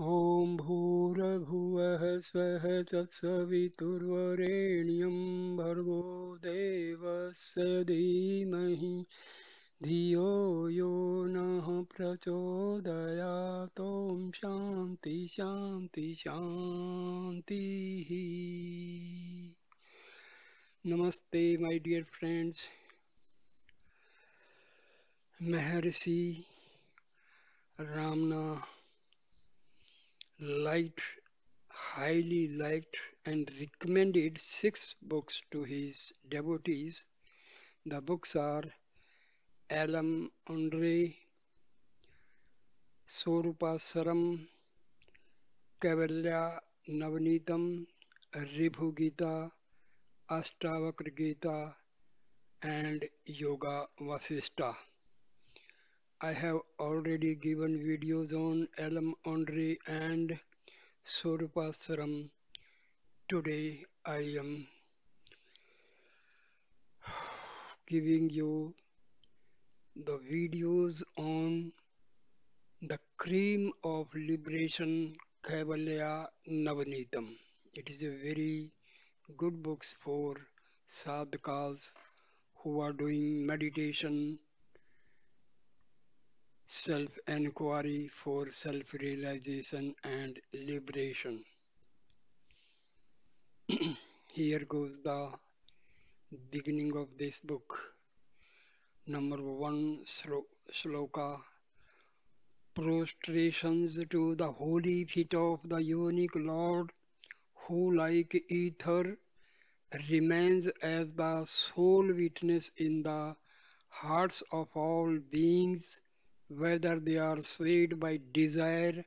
ॐ भूर्भुवः स्वः तत्सवितुर्वरेण्यं भर्गो देवस्य धीमहि धियो यो नः प्रचोदयात् ॐ शान्ति शान्ति शान्तिः. Namaste, my dear friends. Maharshi Ramana liked, highly liked, and recommended six books to his devotees. The books are Alam Andre, Sorupasaram, Kaivalaya Navneetam, Ribhu Gita, Astavakra Gita, and Yoga Vasista. I have already given videos on Alam Andre and Sorupasaram. Today I am giving you the videos on the cream of liberation, Kaivalaya Navneetam. It is a very good book for sadhakas who are doing meditation, self-enquiry for self-realization and liberation. Here goes the beginning of this book. Number one sloka. Prostrations to the holy feet of the unique Lord, who like ether remains as the sole witness in the hearts of all beings, whether they are swayed by desire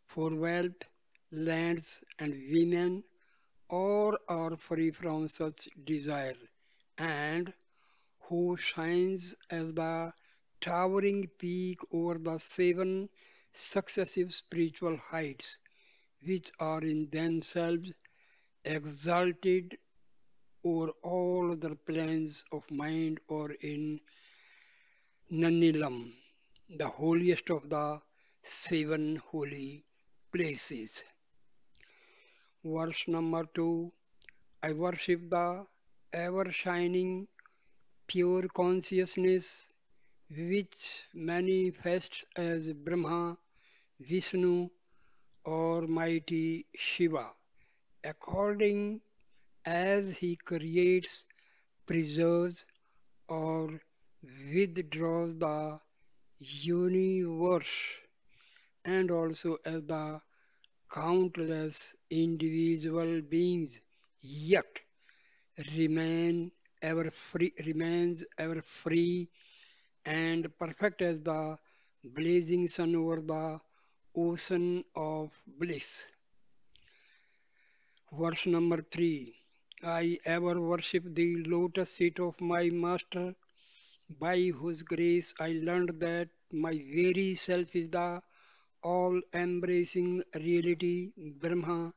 for wealth, lands, and women, or are free from such desire, and who shines as the towering peak over the seven successive spiritual heights, which are in themselves exalted over all other planes of mind or in Nanilam, the holiest of the seven holy places. Verse number 2. I worship the ever shining pure consciousness which manifests as Brahma, Vishnu, or mighty Shiva, according as he creates, preserves, or withdraws the universe, and also as the countless individual beings, yet remains ever free and perfect as the blazing sun over the ocean of bliss. Verse number 3. I ever worship the lotus feet of my master, by whose grace I learned that my very self is the all embracing reality, Brahma,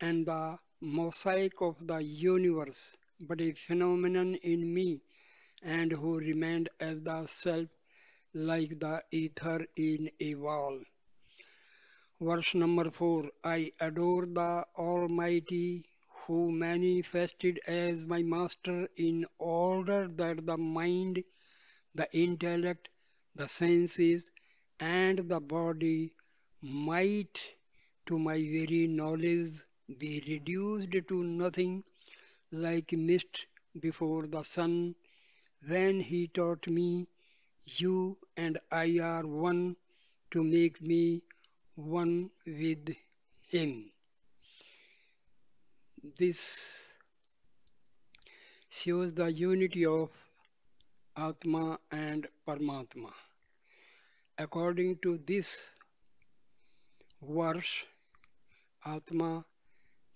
and the mosaic of the universe, but a phenomenon in me, and who remained as the self like the ether in a wall. Verse number 4. I adore the Almighty who manifested as my master in order that the mind, the intellect, the senses, and the body might, to my very knowledge, be reduced to nothing like mist before the sun, when he taught me, you and I are one, to make me one with him. This shows the unity of Atma and Paramatma. According to this verse, Atma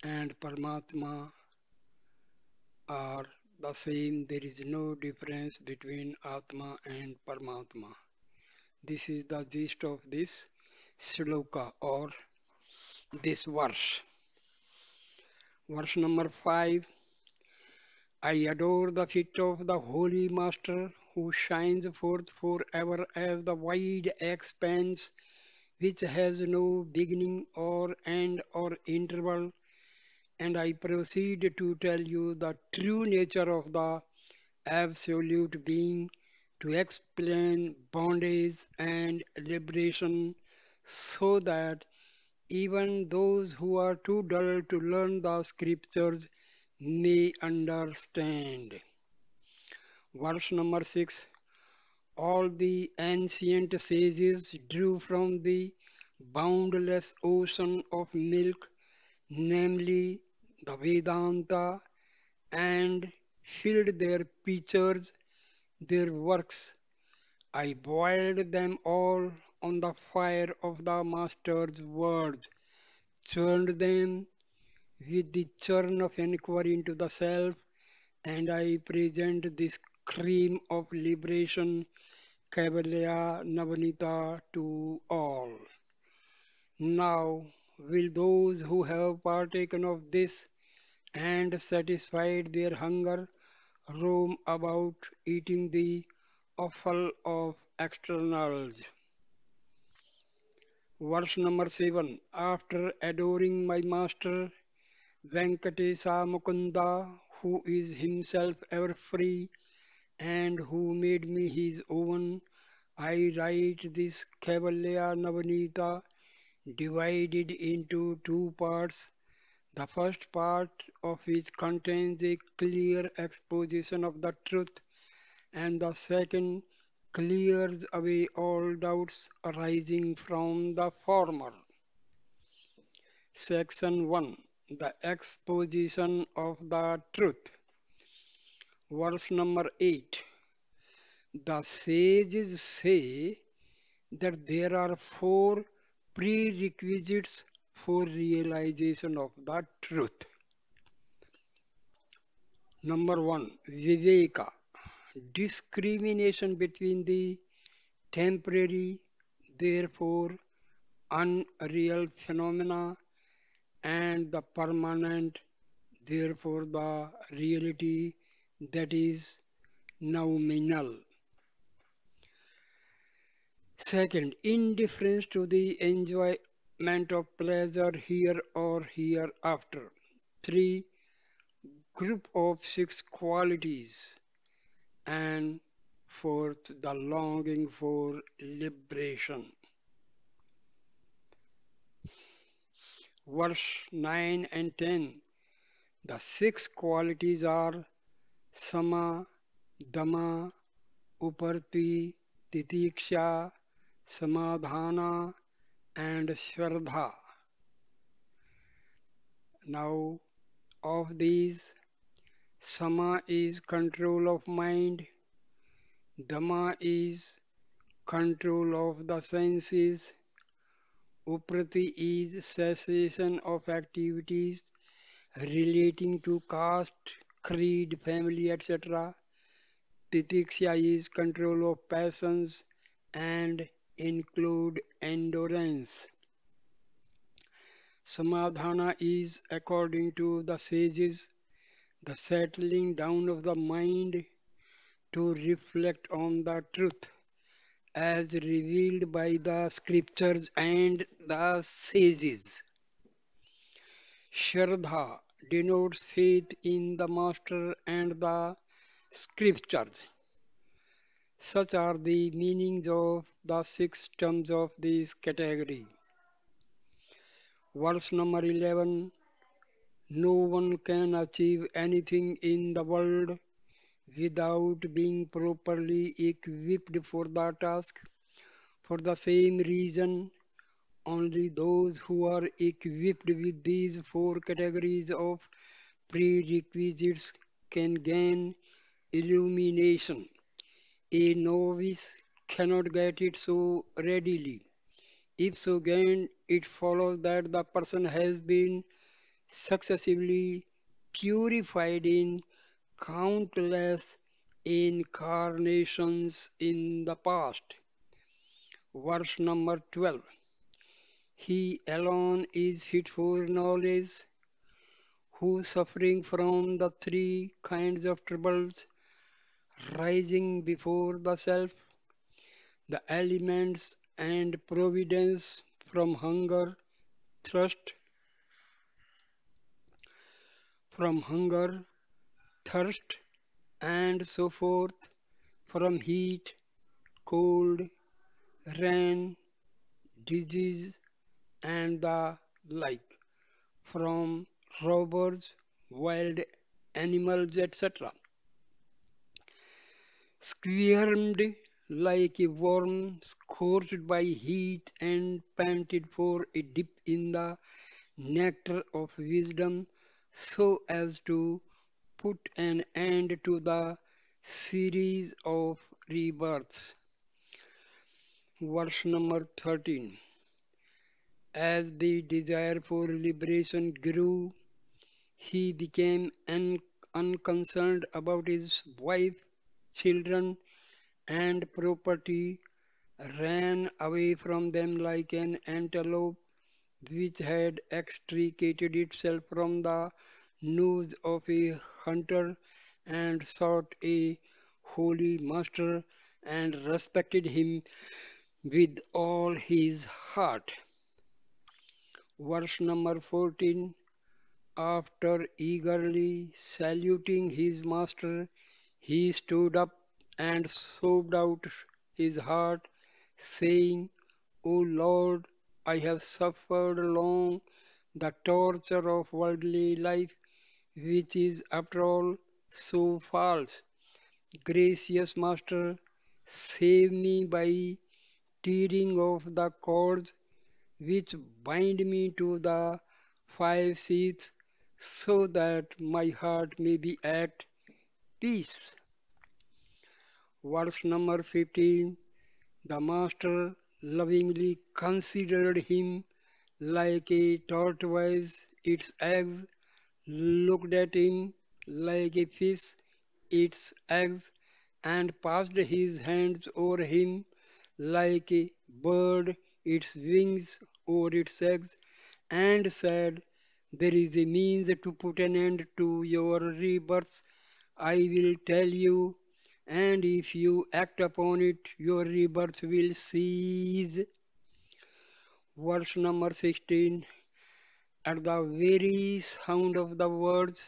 and Paramatma are the same. There is no difference between Atma and Paramatma. This is the gist of this sloka or this verse. Verse number 5. I adore the feet of the Holy Master who shines forth forever as the wide expanse which has no beginning or end or interval, and I proceed to tell you the true nature of the absolute being, to explain bondage and liberation, so that even those who are too dull to learn the scriptures may understand. Verse number 6. All the ancient sages drew from the boundless ocean of milk, namely the Vedanta, and filled their pitchers, their works. I boiled them all on the fire of the Master's words, churned them with the churn of enquiry into the self, and I present this cream of liberation, Kaivalaya Navneetam, to all. Now will those who have partaken of this and satisfied their hunger roam about eating the offal of externals. Verse number 7. After adoring my master Venkatesa Mukunda, who is himself ever free and who made me his own, I write this Kaivalya Navneeta divided into two parts. The first part of which contains a clear exposition of the truth, and the second clears away all doubts arising from the former. Section 1. The exposition of the truth. Verse number 8. The sages say that there are four prerequisites for realization of the truth. Number 1. Viveka. Discrimination between the temporary, therefore unreal phenomena, and the permanent, therefore the reality that is nominal. Second, indifference to the enjoyment of pleasure here or hereafter. 3. Group of six qualities. And fourth, the longing for liberation. Verse 9 and 10. The six qualities are Sama, Dama, Uparti, Titiksha, Samadhana, and Shraddha. Now, of these, Sama is control of mind, Dhamma is control of the senses, Uprati is cessation of activities relating to caste, creed, family, etc. Titiksha is control of passions and include endurance. Samadhana is, according to the sages, the settling down of the mind to reflect on the truth as revealed by the scriptures and the sages. Shraddha denotes faith in the Master and the scriptures. Such are the meanings of the six terms of this category. Verse number 11. No one can achieve anything in the world without being properly equipped for the task. For the same reason, only those who are equipped with these four categories of prerequisites can gain illumination. A novice cannot get it so readily. If so gained, it follows that the person has been successively purified in countless incarnations in the past. Verse number 12. He alone is fit for knowledge, who suffering from the three kinds of troubles rising before the self, the elements and providence, from thirst, hunger, thirst, and so forth, from heat, cold, rain, disease, and the like, from robbers, wild animals, etc. Squirmed like a worm, scorched by heat, and panted for a dip in the nectar of wisdom, so as to put an end to the series of rebirths. Verse number 13. As the desire for liberation grew, he became unconcerned about his wife, children, and property, ran away from them like an antelope which had extricated itself from the noose of a hunter, and sought a holy master and respected him with all his heart. Verse number 14. After eagerly saluting his master, he stood up and sobbed out his heart, saying, O Lord, I have suffered long the torture of worldly life, which is after all so false. Gracious Master, save me by tearing off the cords which bind me to the five seats, so that my heart may be at peace. Verse number 15. The Master lovingly considered him like a tortoise its eggs, looked at him like a fish its eggs, and passed his hands over him like a bird its wings over its eggs, and said, There is a means to put an end to your rebirths. I will tell you, and if you act upon it, your rebirth will cease. Verse number 16. At the very sound of the words,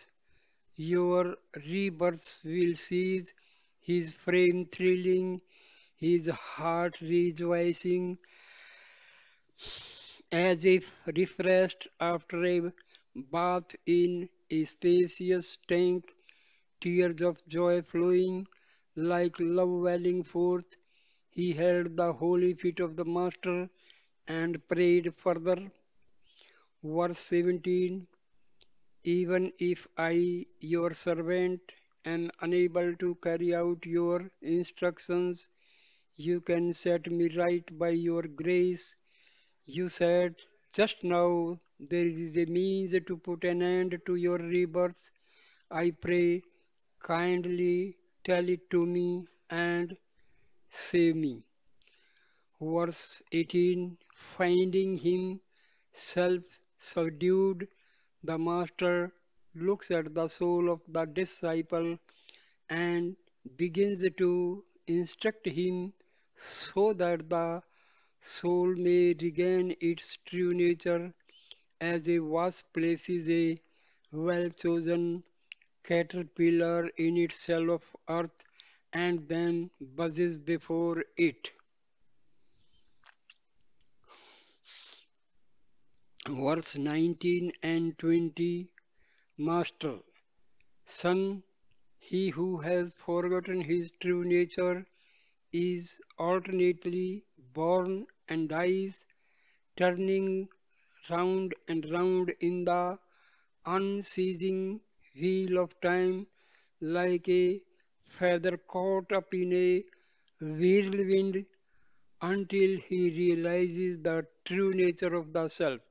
your rebirths will cease, his frame thrilling, his heart rejoicing, as if refreshed after a bath in a spacious tank, tears of joy flowing like love welling forth. He held the holy feet of the Master and prayed further. Verse 17. Even if I, your servant, am unable to carry out your instructions, you can set me right by your grace. You said just now there is a means to put an end to your rebirth. I pray kindly tell it to me and save me. Verse 18. Finding himself subdued, the Master looks at the soul of the disciple and begins to instruct him so that the soul may regain its true nature, as a wasp places a well chosen caterpillar in its shell of earth and then buzzes before it. Verse 19 and 20. Master, son, he who has forgotten his true nature is alternately born and dies, turning round and round in the unceasing wheel of time like a feather caught up in a whirlwind until he realizes the true nature of the self.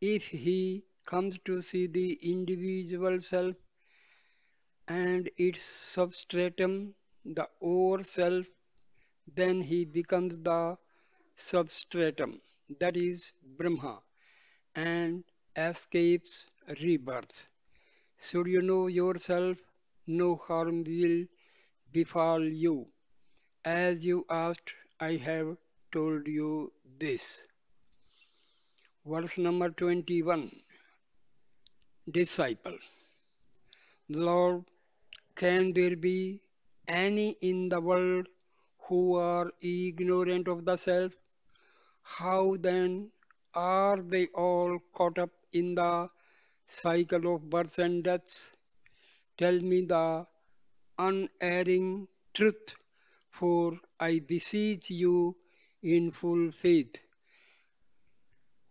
If he comes to see the individual self and its substratum, the over self, then he becomes the substratum, that is Brahma, and escapes rebirth. Should you know yourself, no harm will befall you. As you asked, I have told you this. Verse number 21. Disciple. Lord, can there be any in the world who are ignorant of the self? How then are they all caught up in the cycle of births and deaths? Tell me the unerring truth, for I beseech you in full faith.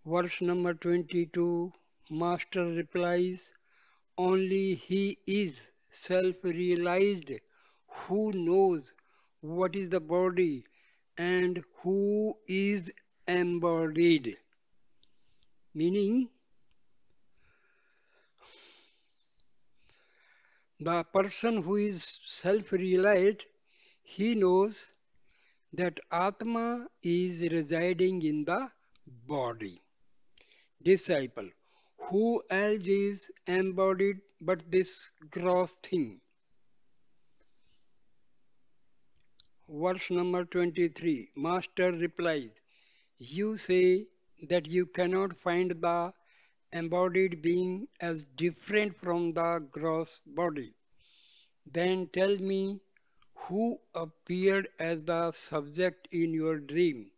Verse number 22, Master replies, only he is self-realized who knows what is the body and who is embodied. Meaning, the person who is self-realized, he knows that Atma is residing in the body. Disciple, who else is embodied but this gross thing? Verse number 23, Master replies, you say that you cannot find the embodied being as different from the gross body. Then tell me who appeared as the subject in your dream,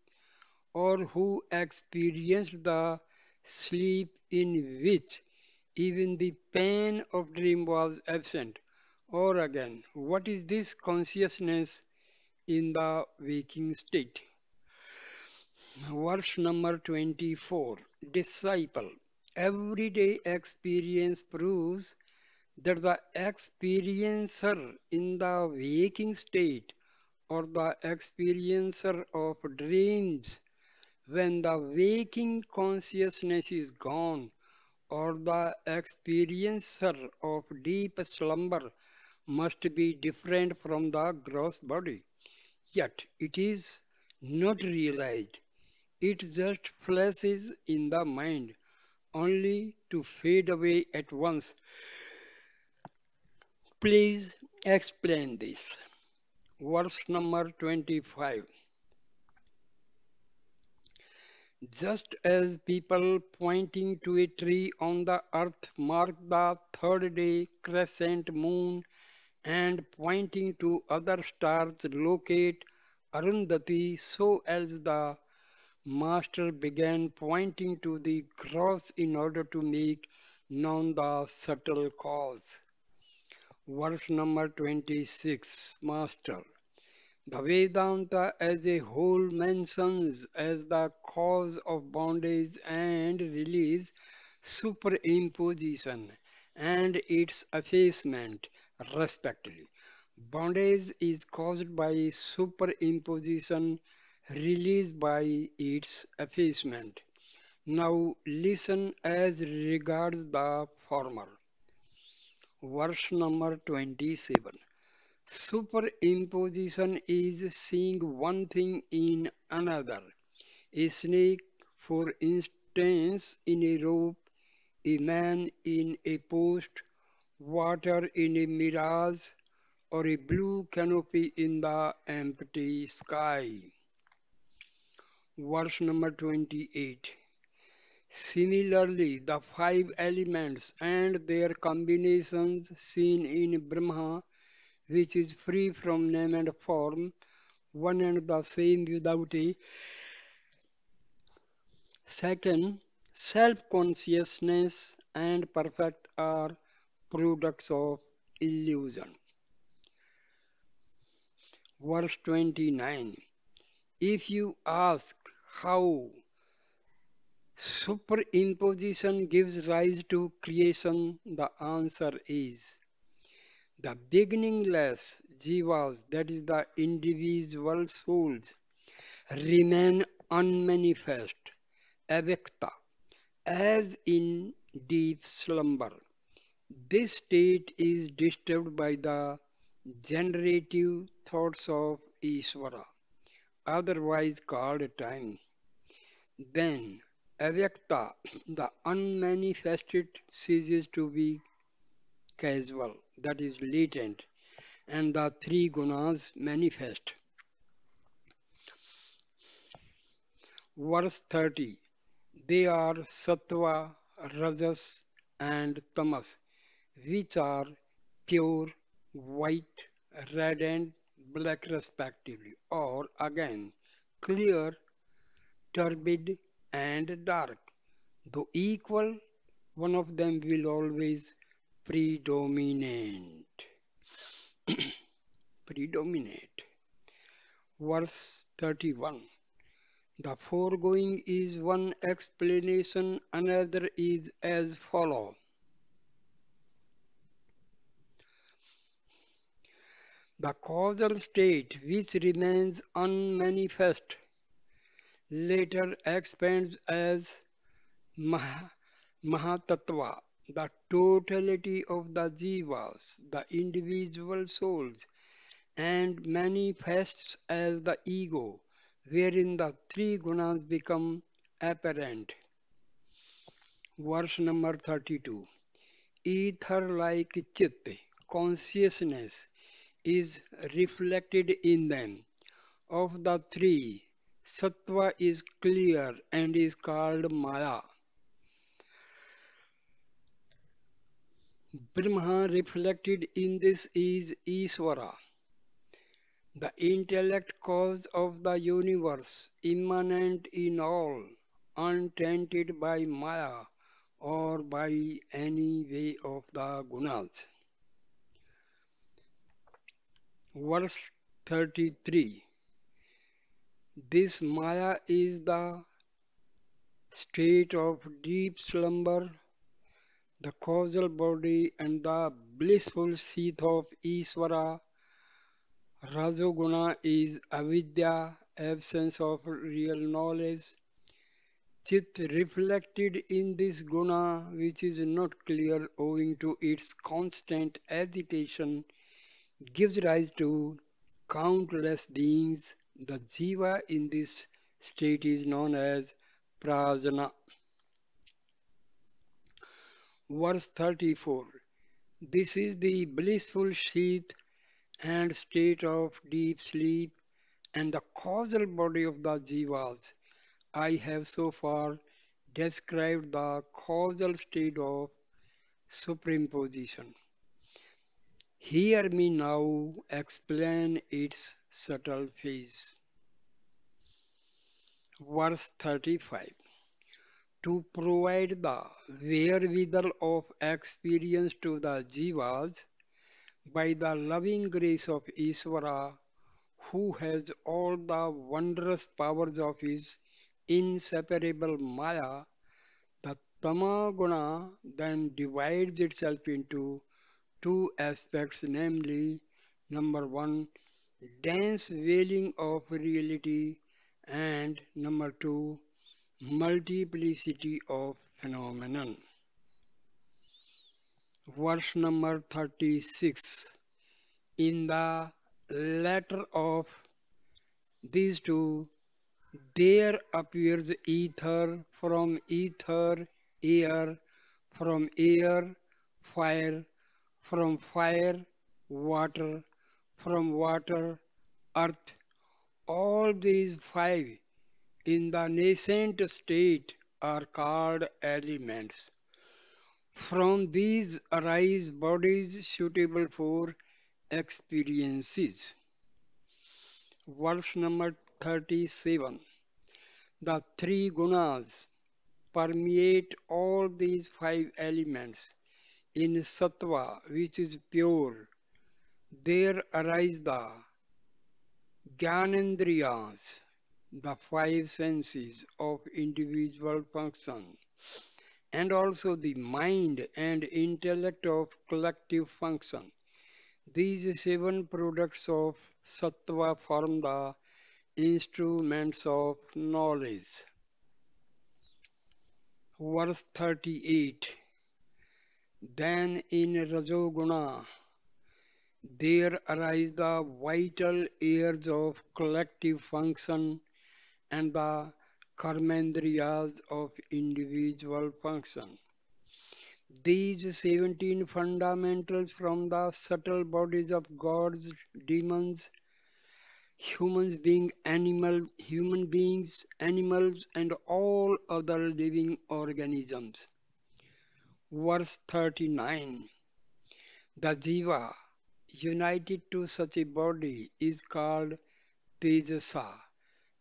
or who experienced the sleep in which even the pain of dream was absent. Or again, what is this consciousness in the waking state? Verse number 24. Disciple. Everyday experience proves that the experiencer in the waking state or the experiencer of dreams when the waking consciousness is gone or the experiencer of deep slumber must be different from the gross body. Yet it is not realized. It just flashes in the mind, only to fade away at once. Please explain this. Verse number 25. Just as people pointing to a tree on the earth mark the third day crescent moon and pointing to other stars locate Arundhati, so as the Master began pointing to the gross in order to make known the subtle cause. Verse number 26, Master. The Vedanta as a whole mentions as the cause of bondage and release superimposition and its effacement, respectively. Bondage is caused by superimposition, release by its effacement. Now listen as regards the former. Verse number 27. Superimposition is seeing one thing in another. A snake, for instance, in a rope, a man in a post, water in a mirage, or a blue canopy in the empty sky. Verse number 28. Similarly, the five elements and their combinations seen in Brahma, which is free from name and form, one and the same without a second, self-consciousness and perfect are products of illusion. Verse 29. If you ask how superimposition gives rise to creation, the answer is the beginningless jivas, that is the individual souls, remain unmanifest, avyakta, as in deep slumber. This state is disturbed by the generative thoughts of Ishvara, otherwise called time. Then, avyakta, the unmanifested, ceases to be casual, that is latent, and the three gunas manifest. Verse 30. They are sattva, rajas, and tamas, which are pure, white, red, and black respectively, or again clear, turbid, and dark. Though equal, one of them will always predominate. Predominate. Verse 31. The foregoing is one explanation, another is as follows. The causal state which remains unmanifest later expands as Mah- Mahatattva, the totality of the jivas, the individual souls, and manifests as the ego, wherein the three gunas become apparent. Verse number 32. Ether like chit, consciousness, is reflected in them. Of the three, Sattva is clear and is called Maya. Brahma reflected in this is Isvara, the intellect cause of the universe, immanent in all, untainted by Maya or by any way of the gunas. Verse 33. This Maya is the state of deep slumber, the causal body and the blissful seat of Isvara. Rajoguna is avidya, absence of real knowledge. Chit reflected in this guna, which is not clear owing to its constant agitation, gives rise to countless beings. The jiva in this state is known as prajna. Verse 34. This is the blissful sheath and state of deep sleep and the causal body of the jivas. I have so far described the causal state of superimposition. Hear me now explain its subtle phase. Verse 35. To provide the wherewithal of experience to the jivas by the loving grace of Isvara, who has all the wondrous powers of his inseparable Maya, the Tamaguna then divides itself into two aspects, namely, number one, dense veiling of reality, and number two, multiplicity of phenomenon. Verse number 36. In the latter of these two, there appears ether, air, from air, fire, from fire, water, from water, earth. All these five in the nascent state are called elements. From these arise bodies suitable for experiences. Verse number 37. The three gunas permeate all these five elements. In sattva, which is pure, there arise the jnanendriyas, the five senses of individual function, and also the mind and intellect of collective function. These seven products of sattva form the instruments of knowledge. Verse 38. Then in Rajoguna there arise the vital airs of collective function and the karmendriyas of individual function. These 17 fundamentals from the subtle bodies of gods, demons, human beings, animals, and all other living organisms. Verse 39. The jiva, united to such a body, is called Tejasa,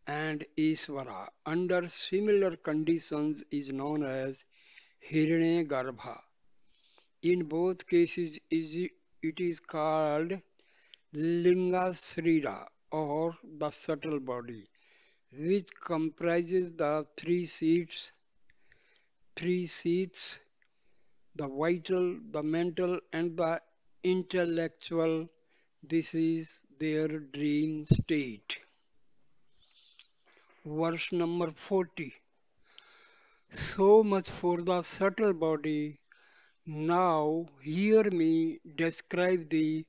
and Isvara, under similar conditions, is known as Hiranyagarbha. In both cases, it is called Linga Srira, or the subtle body, which comprises the three seats, the vital, the mental, and the intellectual. This is their dream state. Verse number 40. So much for the subtle body. Now hear me describe the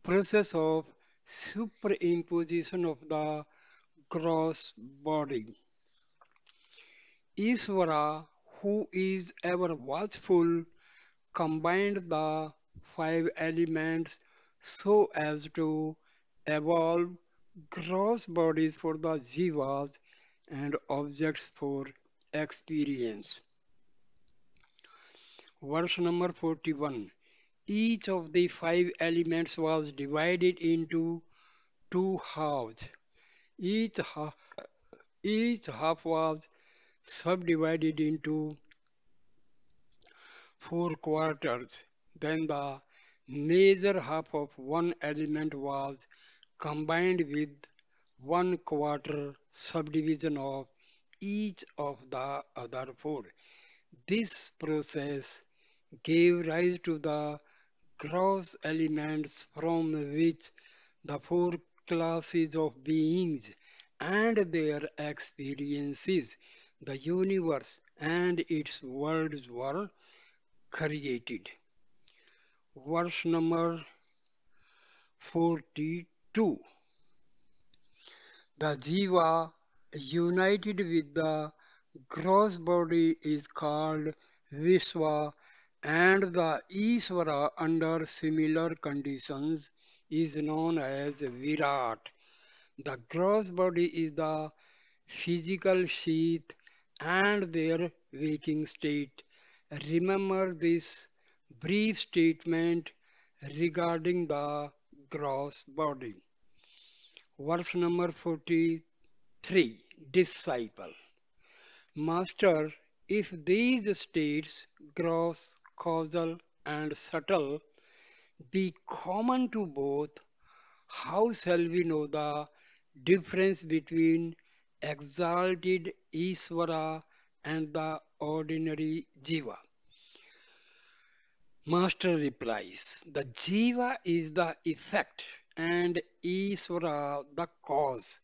process of superimposition of the gross body. Isvara, who is ever watchful, combined the five elements so as to evolve gross bodies for the jivas and objects for experience. Verse number 41. Each of the five elements was divided into two halves. Each half, each half was subdivided into four quarters. Then the major half of one element was combined with one quarter subdivision of each of the other four. This process gave rise to the gross elements from which the four classes of beings and their experiences, the universe and its worlds were created. Verse number 42. The Jiva united with the gross body is called Vishwa, and the Isvara under similar conditions is known as Virat. The gross body is the physical sheath and their waking state. Remember this brief statement regarding the gross body. Verse number 43. Disciple. Master, if these states, gross, causal, and subtle, be common to both, how shall we know the difference between exalted Isvara and the ordinary Jiva? Master replies, the Jiva is the effect and Isvara the cause.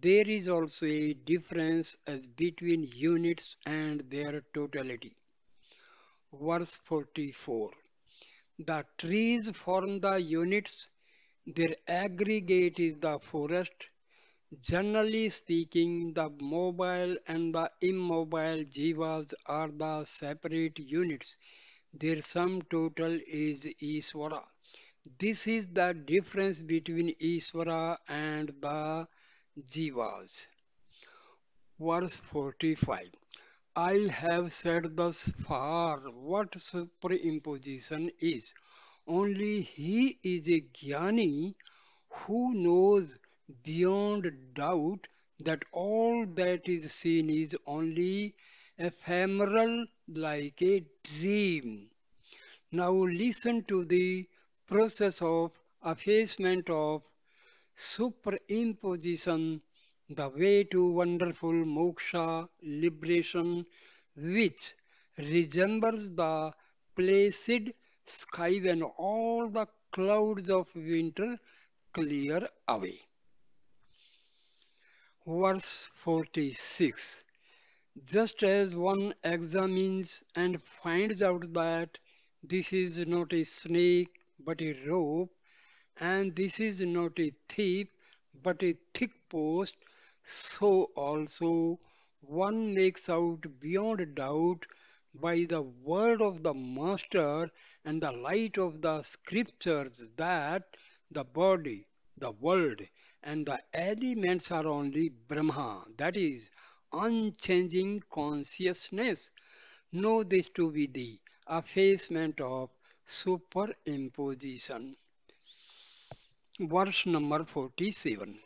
There is also a difference as between units and their totality. Verse 44. The trees form the units, their aggregate is the forest. Generally speaking, the mobile and the immobile jivas are the separate units. Their sum total is Isvara. This is the difference between Isvara and the jivas. Verse 45. I have said thus far what superimposition is. Only he is a jnani who knows beyond doubt that all that is seen is only ephemeral like a dream. Now listen to the process of effacement of superimposition, the way to wonderful moksha, liberation, which resembles the placid sky when all the clouds of winter clear away. Verse 46. Just as one examines and finds out that this is not a snake but a rope, and this is not a thief but a thick post, so also one makes out beyond doubt by the word of the Master and the light of the Scriptures that the body, the world, and the elements are only Brahma, that is, unchanging consciousness. Know this to be the effacement of superimposition. Verse number 47.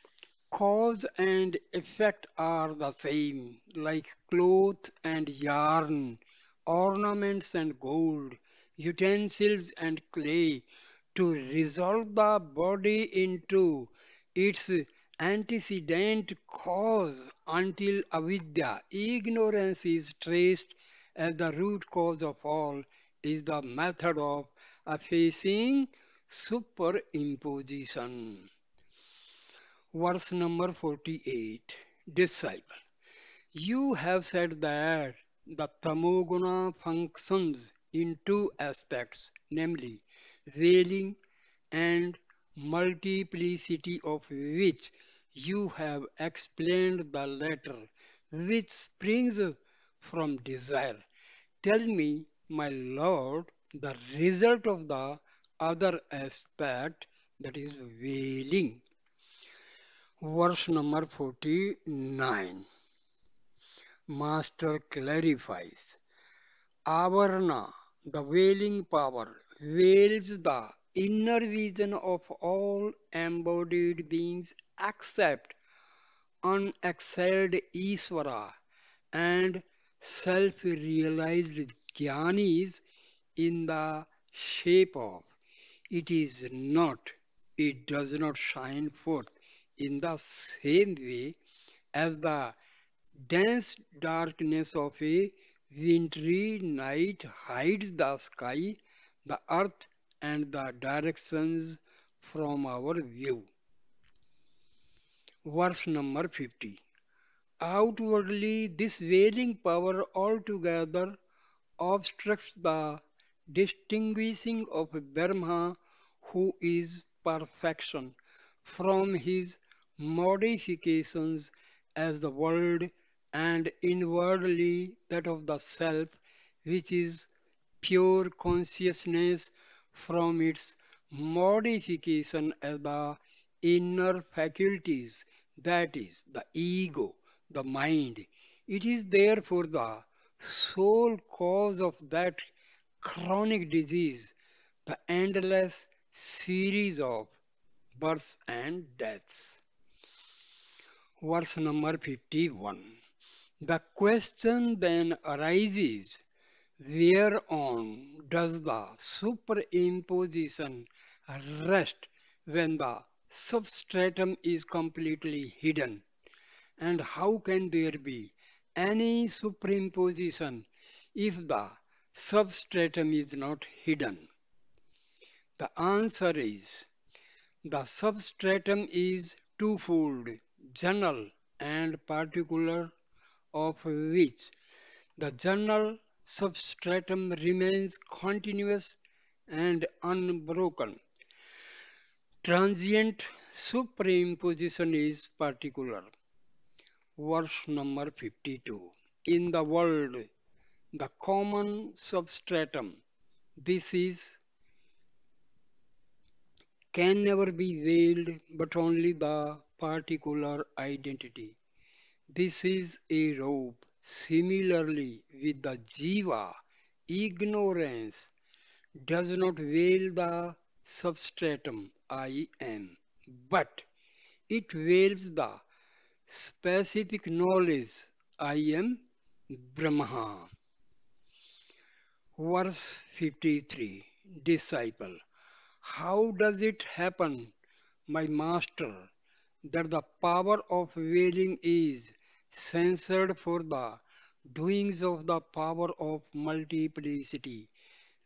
Cause and effect are the same, like cloth and yarn, ornaments and gold, utensils and clay, to resolve the body into its antecedent cause until avidya, ignorance, is traced as the root cause of all, is the method of effacing superimposition. Verse number 48. Disciple, you have said that the tamoguna functions in two aspects, namely veiling and multiplicity, of which you have explained the latter, which springs from desire. Tell me, my Lord, the result of the other aspect, that is veiling. Verse number 49. Master clarifies. Avarna, the veiling power, veils the inner vision of all embodied beings except unexcelled Isvara and self-realized jnanis in the shape of. It is not, it does not shine forth in the same way as the dense darkness of a wintry night hides the sky, the earth, and the directions from our view. Verse number 50. Outwardly, this veiling power altogether obstructs the distinguishing of Brahma, who is perfection, from his modifications as the world, and inwardly that of the self, which is pure consciousness, from its modification as the inner faculties, that is, the ego, the mind. It is therefore the sole cause of that chronic disease, the endless series of births and deaths. Verse number 51. The question then arises, whereon does the superimposition rest when the substratum is completely hidden? And how can there be any superimposition if the substratum is not hidden? The answer is, the substratum is twofold, general and particular, of which the general substratum remains continuous and unbroken. Transient superimposition is particular. Verse number 52. In the world, the common substratum, this is, can never be veiled, but only the particular identity. This is a robe. Similarly, with the jiva, ignorance does not veil the substratum I am, but it veils the specific knowledge I am Brahma. Verse 53. Disciple, how does it happen, my master, that the power of veiling is censored for the doings of the power of multiplicity,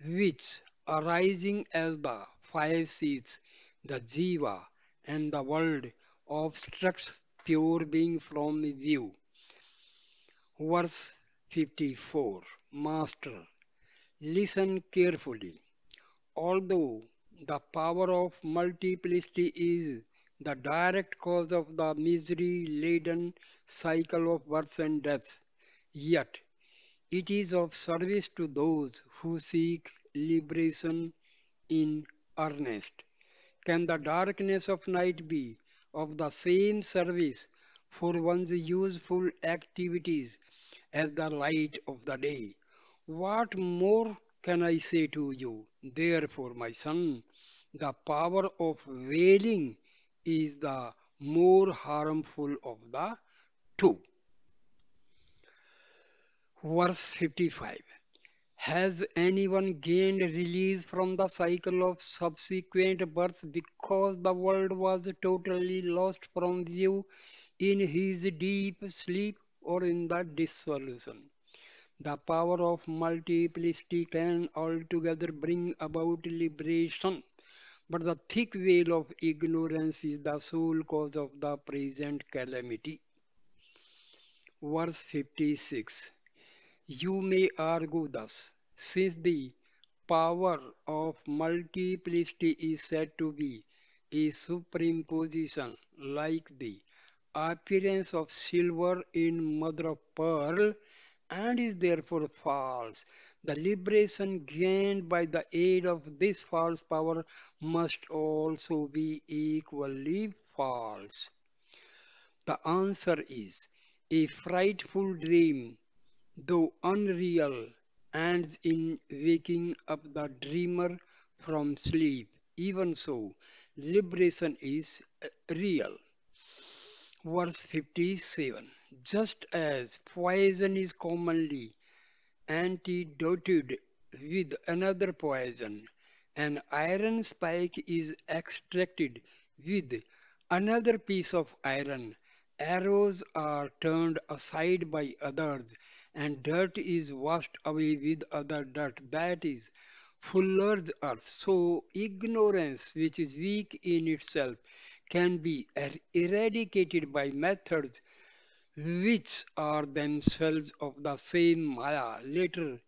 which, arising as the five seeds, the jiva, and the world, obstructs pure being from view? Verse 54. Master, listen carefully. Although the power of multiplicity is the direct cause of the misery laden cycle of births and deaths, yet it is of service to those who seek liberation in earnest. Can the darkness of night be of the same service for one's useful activities as the light of the day. What more can I say to you? Therefore, my son, the power of wailing is the more harmful of the two. Verse 55. Has anyone gained release from the cycle of subsequent births because the world was totally lost from view in his deep sleep or in the dissolution? The power of multiplicity can altogether bring about liberation, but the thick veil of ignorance is the sole cause of the present calamity. Verse 56. You may argue thus, since the power of multiplicity is said to be a superimposition like the appearance of silver in mother of pearl and is therefore false. The liberation gained by the aid of this false power must also be equally false. The answer is a frightful dream, though unreal, ends in waking up the dreamer from sleep. Even so, liberation is real. Verse 57. Just as poison is commonly antidoted with another poison, an iron spike is extracted with another piece of iron. Arrows are turned aside by others, and dirt is washed away with other dirt. That is fuller's earth. So, ignorance, which is weak in itself, can be eradicated by methods which are themselves of the same Maya. Later,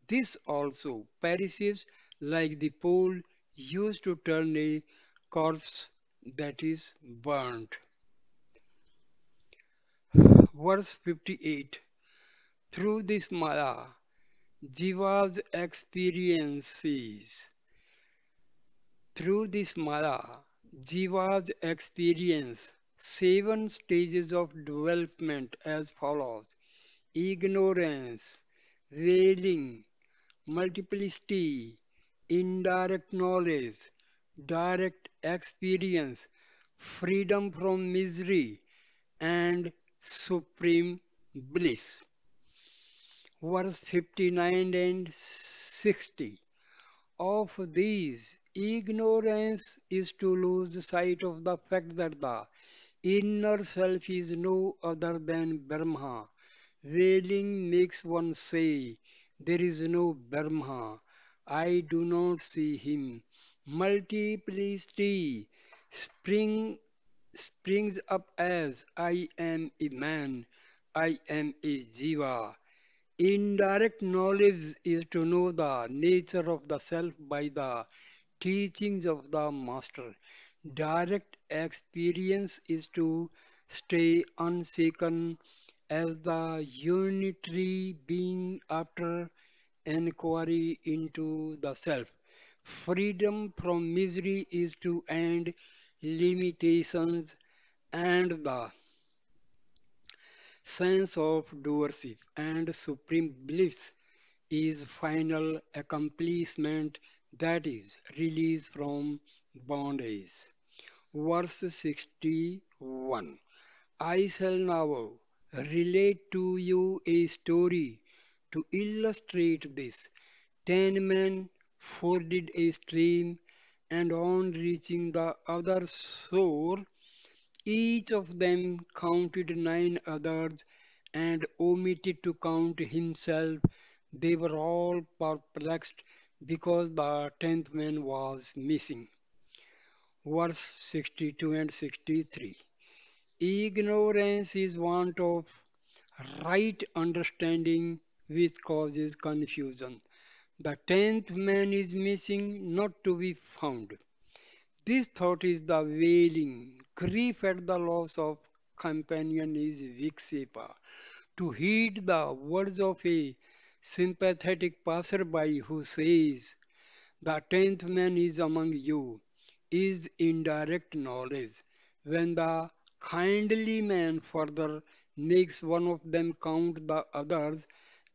this also perishes like the pole used to turn a corpse that is burnt. Verse 58. Through this Maya, Jiva's experiences. Through this Maya, Jiva's experience seven stages of development as follows: ignorance, wailing, multiplicity, indirect knowledge, direct experience, freedom from misery, and supreme bliss. Verse 59 and 60. Of these, ignorance is to lose sight of the fact that the inner self is no other than Brahma. Wailing makes one say, there is no Brahma. I do not see him. Multiplicity spring, springs up as I am a man, I am a jiva. Indirect knowledge is to know the nature of the self by the teachings of the master. Direct experience is to stay unshaken as the unitary being after enquiry into the self. Freedom from misery is to end limitations and the sense of doership, and supreme bliss is final accomplishment, that is release from bondage. Verse 61. I shall now relate to you a story to illustrate this. 10 men forded a stream, and on reaching the other shore, each of them counted 9 others and omitted to count himself. They were all perplexed because the 10th man was missing. Verse 62 and 63. Ignorance is want of right understanding which causes confusion. The 10th man is missing, not to be found. This thought is the wailing. Grief at the loss of companion is vikshepa. To heed the words of a sympathetic passerby who says, the 10th man is among you, is indirect knowledge. When the kindly man further makes one of them count the others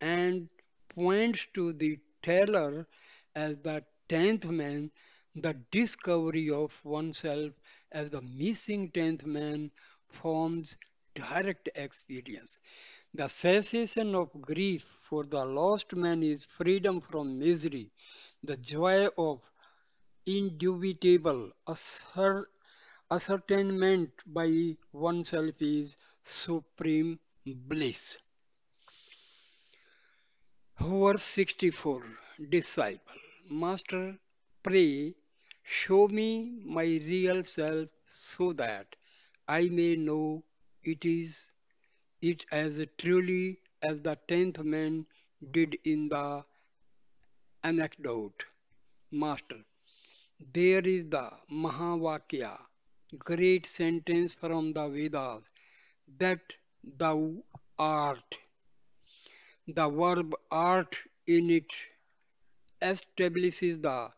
and points to the teller as the tenth man, the discovery of oneself as the missing tenth man forms direct experience. The cessation of grief for the lost man is freedom from misery, the joy of indubitable ascertainment by oneself is supreme bliss. Verse 64. Disciple, Master, pray, show me my real self so that I may know it is it as truly as the tenth man did in the anecdote. Master, there is the Mahavakya, great sentence from the Vedas, that thou art. The verb art in it establishes the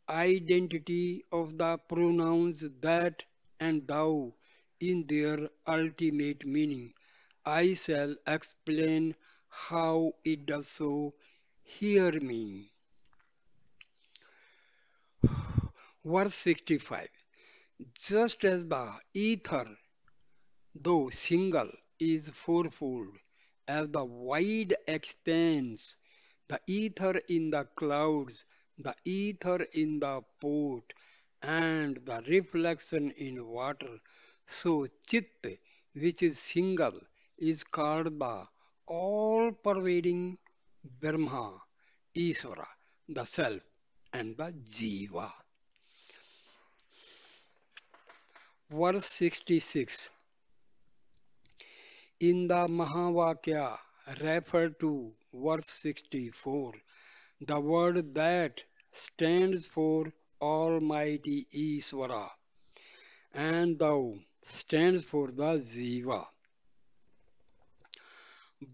identity of the pronouns that and thou in their ultimate meaning. I shall explain how it does so. Hear me. Verse 65. Just as the ether, though single, is fourfold, as the wide expanse, the ether in the clouds, the ether in the port, and the reflection in water, so Chit, which is single, is called the all-pervading Brahma, Isvara, the Self, and the Jiva. Verse 66. In the Mahavakya referred to verse 64, the word that stands for Almighty Isvara and thou stands for the Jiva.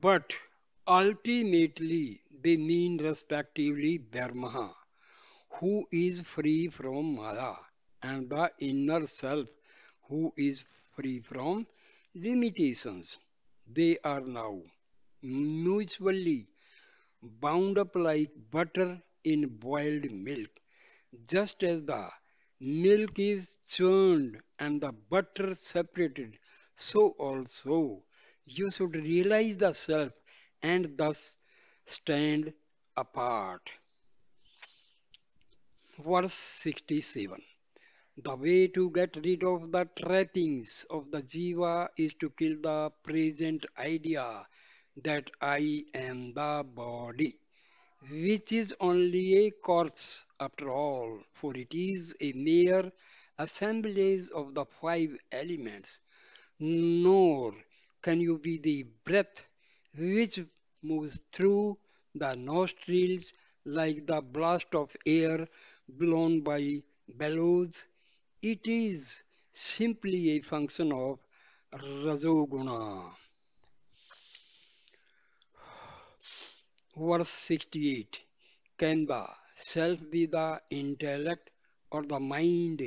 But ultimately they mean respectively Brahma, who is free from Maya, and the inner self, who is free from limitations. They are now mutually bound up like butter in boiled milk, just as the milk is churned and the butter separated, so also you should realize the self and thus stand apart. Verse 67. The way to get rid of the trappings of the jiva is to kill the present idea that I am the body, which is only a corpse after all, for it is a mere assemblage of the five elements. Nor can you be the breath which moves through the nostrils like the blast of air blown by bellows. It is simply a function of Rajoguna. Verse 68. Can the self be the intellect or the mind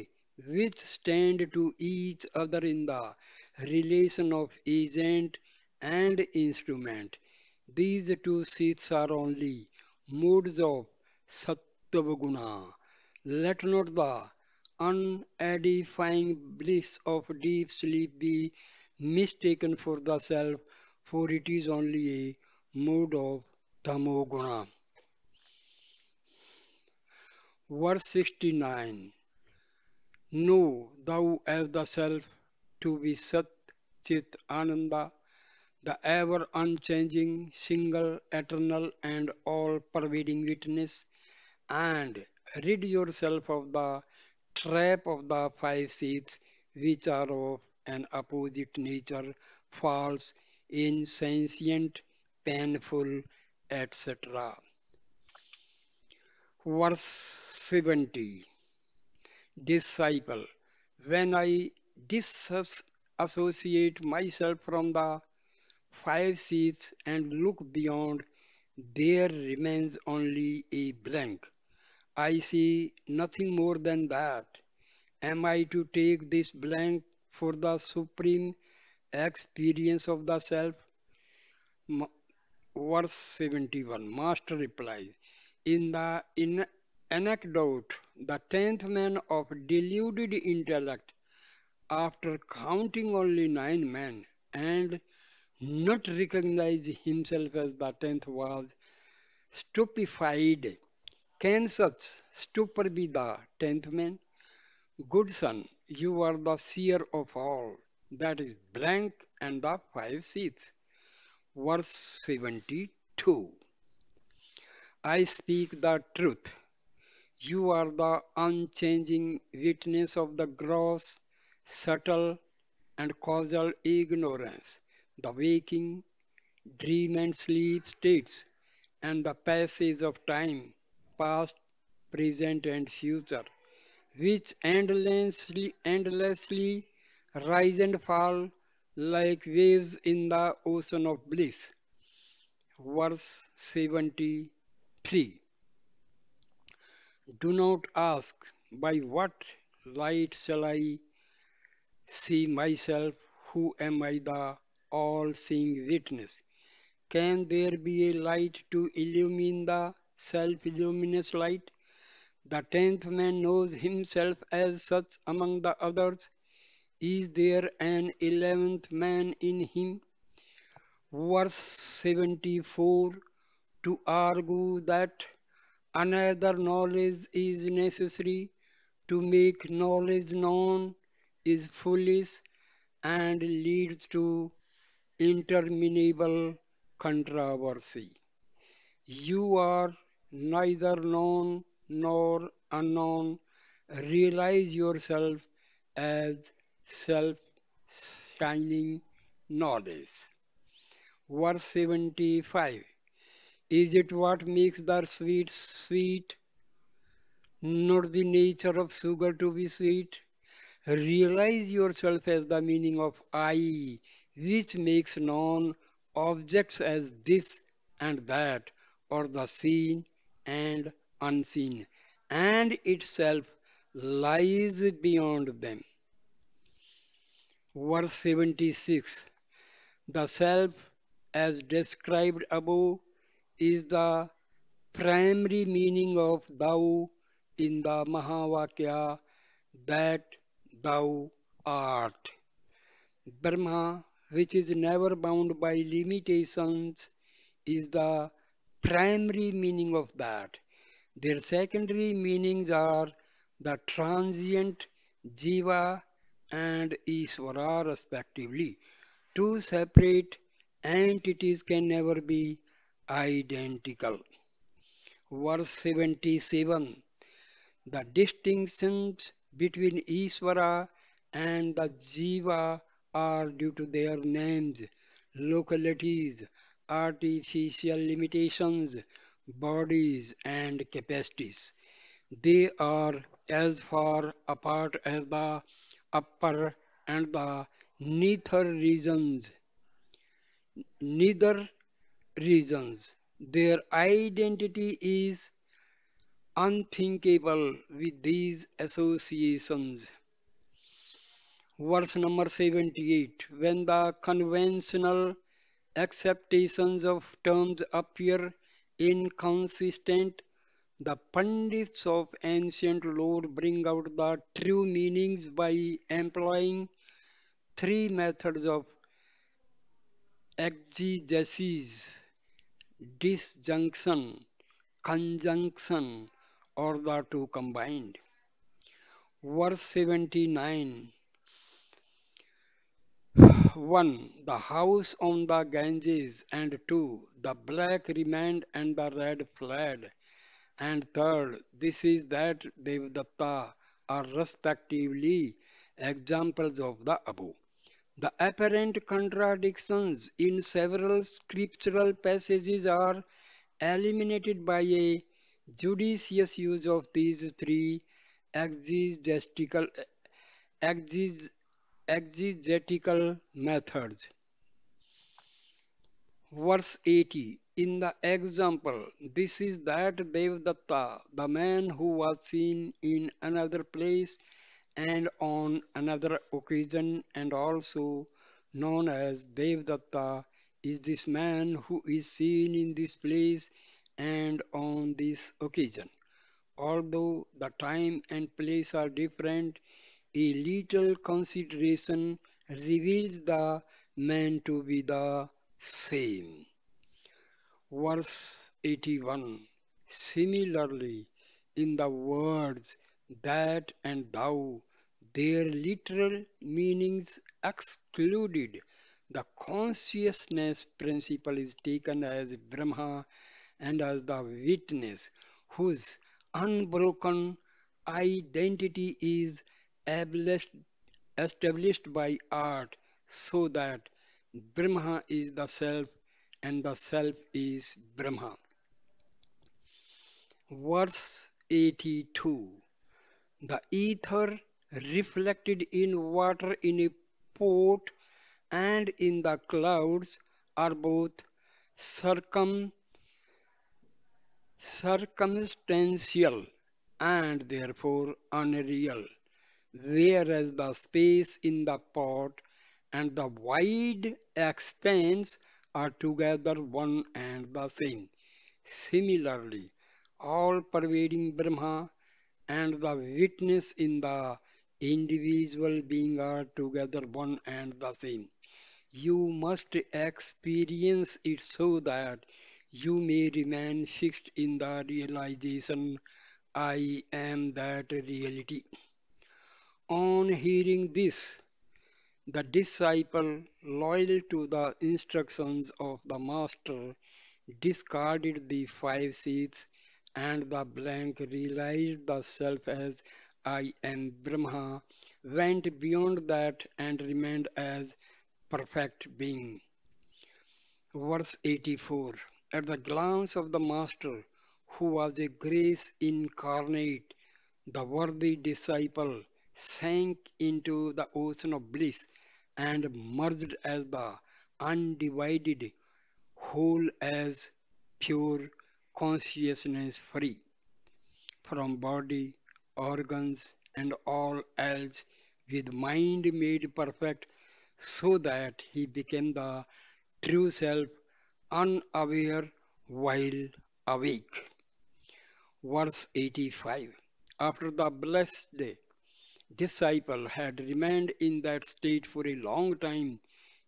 which stand to each other in the relation of agent and instrument? These two seats are only modes of Sattva. Let not the unedifying bliss of deep sleep be mistaken for the self, for it is only a mode of Tamoguna. Verse 69. Know thou as the self to be Sat Chit Ananda, the ever unchanging, single, eternal, and all pervading witness, and rid yourself of the trap of the five seeds, which are of an opposite nature, false, insentient, painful, etc. Verse 70. Disciple, when I disassociate myself from the five seeds and look beyond, there remains only a blank. I see nothing more than that. Am I to take this blank for the supreme experience of the self? Ma- Verse 71, Master replies, in anecdote, the tenth man of deluded intellect, after counting only 9 men and not recognize himself as the tenth, was stupefied. Can such stupor be the tenth man? Good son, you are the seer of all. That is blank and the five seats. Verse 72. I speak the truth. You are the unchanging witness of the gross, subtle, and causal ignorance, the waking, dream, and sleep states, and the passage of time, past, present, and future, which endlessly rise and fall like waves in the ocean of bliss. Verse 73. Do not ask, by what light shall I see myself? Who am I, the all seeing witness? Can there be a light to illumine the self luminous light? The tenth man knows himself as such among the others. Is there an 11th man in him? Verse 74, to argue that another knowledge is necessary to make knowledge known is foolish and leads to interminable controversy. You are neither known nor unknown. Realize yourself as self shining knowledge. Verse 75. Is it what makes the sweet sweet, not the nature of sugar to be sweet? Realize yourself as the meaning of I, which makes known objects as this and that, or the seen and unseen, and itself lies beyond them. Verse 76. The self, as described above, is the primary meaning of thou in the Mahavakya, that thou art. Brahma, which is never bound by limitations, is the primary meaning of that. Their secondary meanings are the transient Jiva and Isvara, respectively. Two separate entities can never be identical. Verse 77. The distinctions between Isvara and the Jiva are due to their names, localities, artificial limitations, bodies, and capacities. They are as far apart as the upper and the nether regions. Neither regions. Their identity is unthinkable with these associations. Verse number 78. When the conventional acceptations of terms appear inconsistent, the Pandits of ancient lore bring out the true meanings by employing three methods of exegesis: disjunction, conjunction, or the two combined. Verse 79. 1. The house on the Ganges, and 2. The black remained and the red fled, and 3rd, this is that Devadatta are respectively examples of the above. The apparent contradictions in several scriptural passages are eliminated by a judicious use of these three exegetical, exeg- exegetical methods. Verse 80. In the example, this is that Devdatta, the man who was seen in another place And on another occasion, and also known as Devdatta, is this man who is seen in this place and on this occasion. Although the time and place are different, a little consideration reveals the man to be the same. Verse 81. Similarly, in the words that and thou, their literal meanings excluded, the consciousness principle is taken as Brahma and as the witness whose unbroken identity is established established by art, so that Brahma is the self and the self is Brahma. Verse 82. The ether reflected in water in a pot and in the clouds are both circum circumstantial and therefore unreal, whereas the space in the pot and the wide expanse are together one and the same. Similarly, all pervading Brahma and the witness in the individual being are together one and the same. You must experience it so that you may remain fixed in the realization I am that reality. On hearing this, the disciple, loyal to the instructions of the master, discarded the five seats and the blank realized the self as I am Brahma, went beyond that and remained as perfect being. Verse 84. At the glance of the Master, who was a grace incarnate, the worthy disciple sank into the ocean of bliss and merged as the undivided whole as pure consciousness free from body, organs, and all else, with mind made perfect, so that he became the true self, unaware while awake. Verse 85. After the blessed disciple had remained in that state for a long time,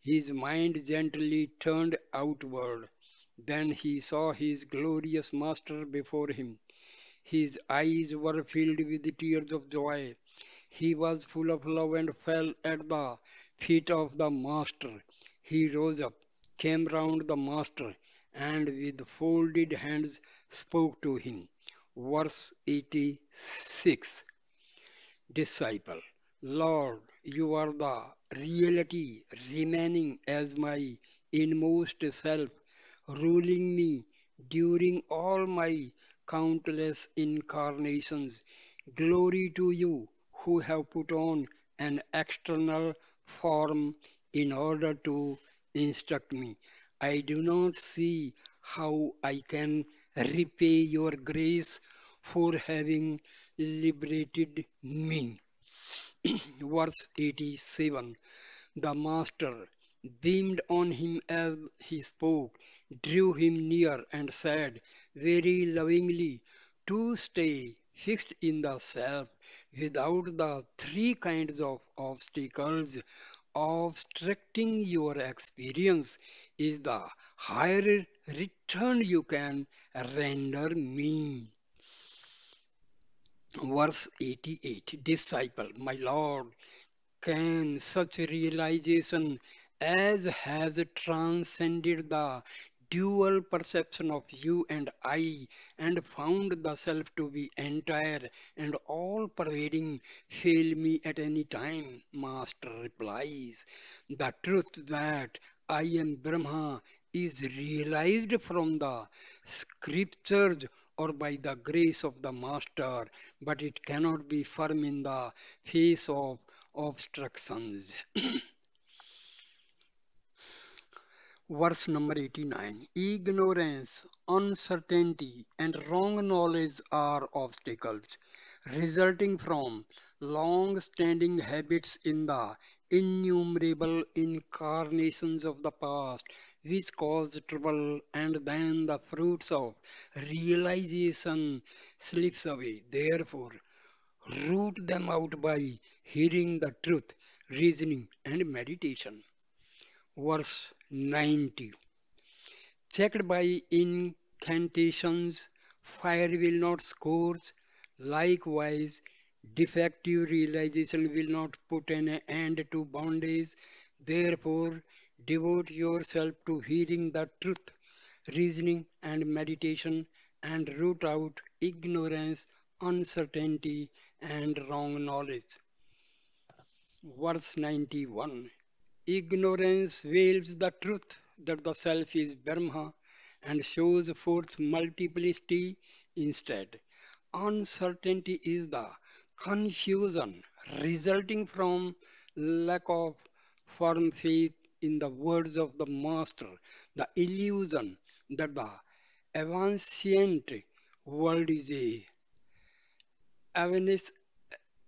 his mind gently turned outward. Then he saw his glorious master before him. His eyes were filled with tears of joy. He was full of love and fell at the feet of the master. He rose up, came round the master, and with folded hands spoke to him. Verse 86. Disciple, Lord, you are the reality remaining as my inmost self, ruling me during all my countless incarnations. Glory to you who have put on an external form in order to instruct me. I do not see how I can repay your grace for having liberated me. Verse 87. The Master beamed on him as he spoke, drew him near, and said very lovingly, to stay fixed in the self without the three kinds of obstacles obstructing your experience is the higher return you can render me. Verse 88. Disciple, my Lord, can such realization as has transcended the dual perception of you and I and found the self to be entire and all pervading fail me at any time? Master replies, the truth that I am Brahma is realized from the scriptures or by the grace of the Master, but it cannot be firm in the face of obstructions. Verse number 89. Ignorance uncertainty, and wrong knowledge are obstacles resulting from long standing habits in the innumerable incarnations of the past which caused trouble, and then the fruits of realization slips away. Therefore, root them out by hearing the truth, reasoning, and meditation. Verse 90. Checked by incantations, fire will not scorch. Likewise, defective realization will not put an end to bondage. Therefore, devote yourself to hearing the truth, reasoning, and meditation, and root out ignorance, uncertainty, and wrong knowledge. Verse 91. Ignorance veils the truth that the self is Brahma and shows forth multiplicity instead. Uncertainty is the confusion resulting from lack of firm faith in the words of the Master, the illusion that the ancient world is a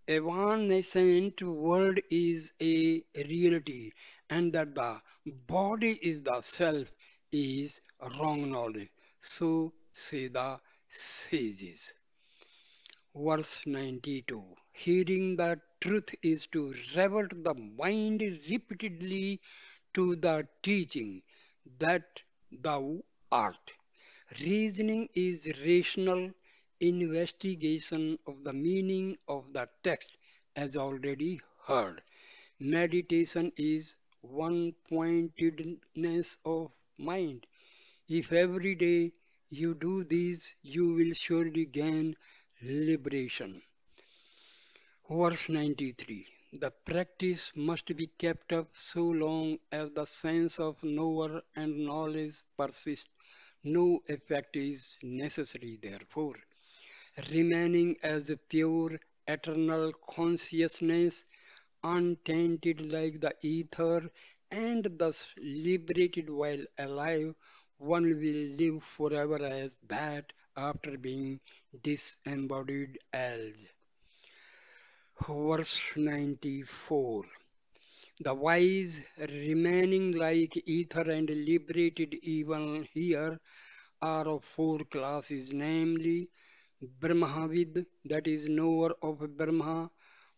evanescent world is a reality, and that the body is the self is wrong knowledge. So say the sages. Verse 92. Hearing the truth is to revert the mind repeatedly to the teaching that thou art. Reasoning is rational investigation of the meaning of the text as already heard. Meditation is one pointedness of mind. If every day you do these, you will surely gain liberation. Verse 93. The practice must be kept up so long as the sense of knower and knowledge persists. No effect is necessary, therefore. Remaining as a pure, eternal consciousness, untainted like the ether, and thus liberated while alive, one will live forever as that after being disembodied as. Verse 94. The wise remaining like ether and liberated even here are of four classes, namely Brahmavid, that is knower of Brahma,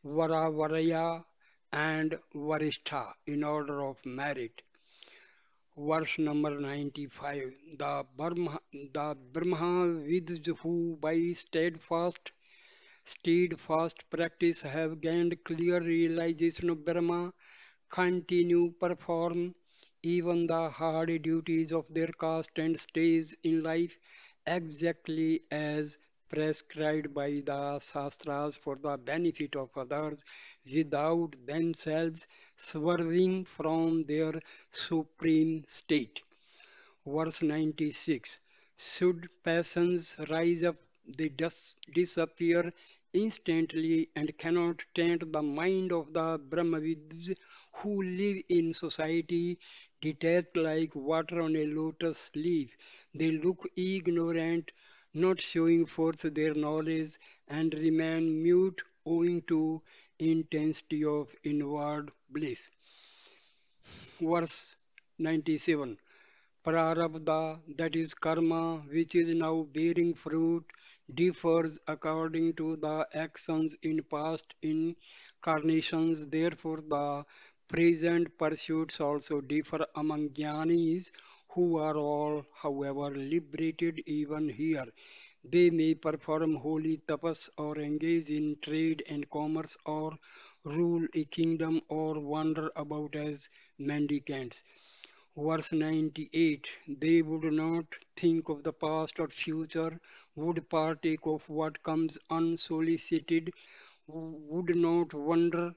Varavaraya, and Varishtha in order of merit. Verse number 95. The Brahmavids who by steadfast practice have gained clear realization of Brahma continue perform even the hard duties of their caste and stage in life exactly as prescribed by the Shastras for the benefit of others without themselves swerving from their supreme state. Verse 96. Should passions rise up, they disappear instantly and cannot taint the mind of the Brahmavids who live in society detached like water on a lotus leaf. They look ignorant, not showing forth their knowledge, and remain mute owing to intensity of inward bliss. Verse 97. Prarabdha, that is karma, which is now bearing fruit, differs according to the actions in past incarnations. Therefore, the present pursuits also differ among jnanis, who are all, however, liberated even here. They may perform holy tapas or engage in trade and commerce or rule a kingdom or wander about as mendicants. Verse 98. They would not think of the past or future, would partake of what comes unsolicited, would not wonder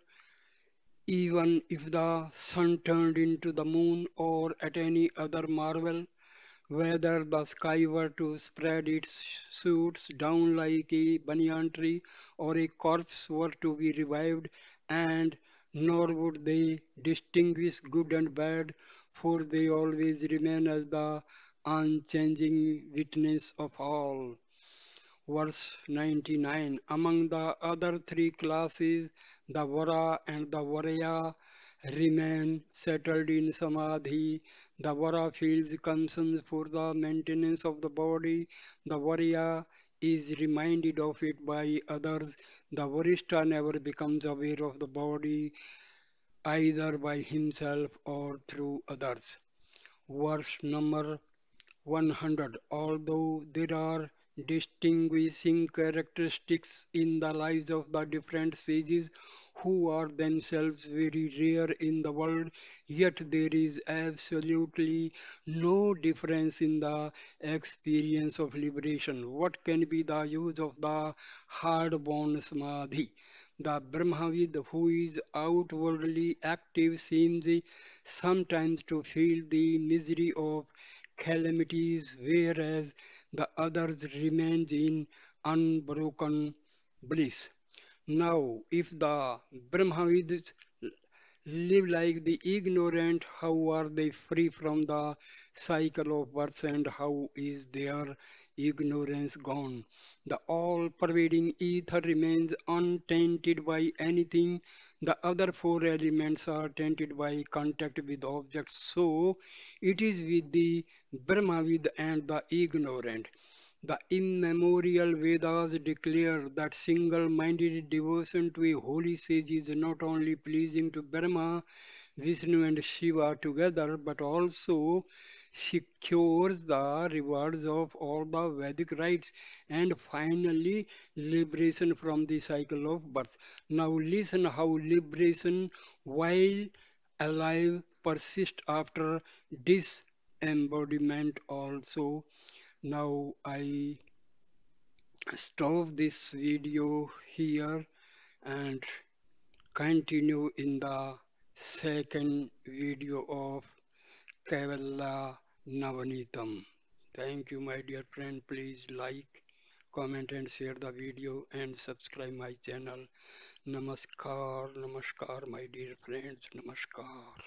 even if the sun turned into the moon or at any other marvel, whether the sky were to spread its shoots down like a banyan tree, or a corpse were to be revived, and nor would they distinguish good and bad, for they always remain as the unchanging witness of all. Verse 99. Among the other three classes, the Vara and the Varaya remain settled in Samadhi. The Vara feels concern for the maintenance of the body. The Varaya is reminded of it by others. The Varishta never becomes aware of the body either by himself or through others. Verse number 100. Although there are distinguishing characteristics in the lives of the different sages who are themselves very rare in the world, yet there is absolutely no difference in the experience of liberation. What can be the use of the hard-born samadhi? The Brahmavid who is outwardly active seems sometimes to feel the misery of calamities, whereas the others remain in unbroken bliss. Now, if the Brahmavids live like the ignorant, how are they free from the cycle of birth and how is their ignorance gone? The all pervading ether remains untainted by anything. The other four elements are tainted by contact with objects. So it is with the Brahmavid and the ignorant. The immemorial Vedas declare that single-minded devotion to a holy sage is not only pleasing to Brahma, Vishnu and Shiva together, but also secures the rewards of all the Vedic rites and finally liberation from the cycle of birth. Now listen how liberation while alive persists after disembodiment also. Now I stop this video here and continue in the second video of Kaivalaya Navneetam. Thank you, my dear friend. Please like, comment, and share the video and subscribe my channel. Namaskar, namaskar, my dear friends. Namaskar.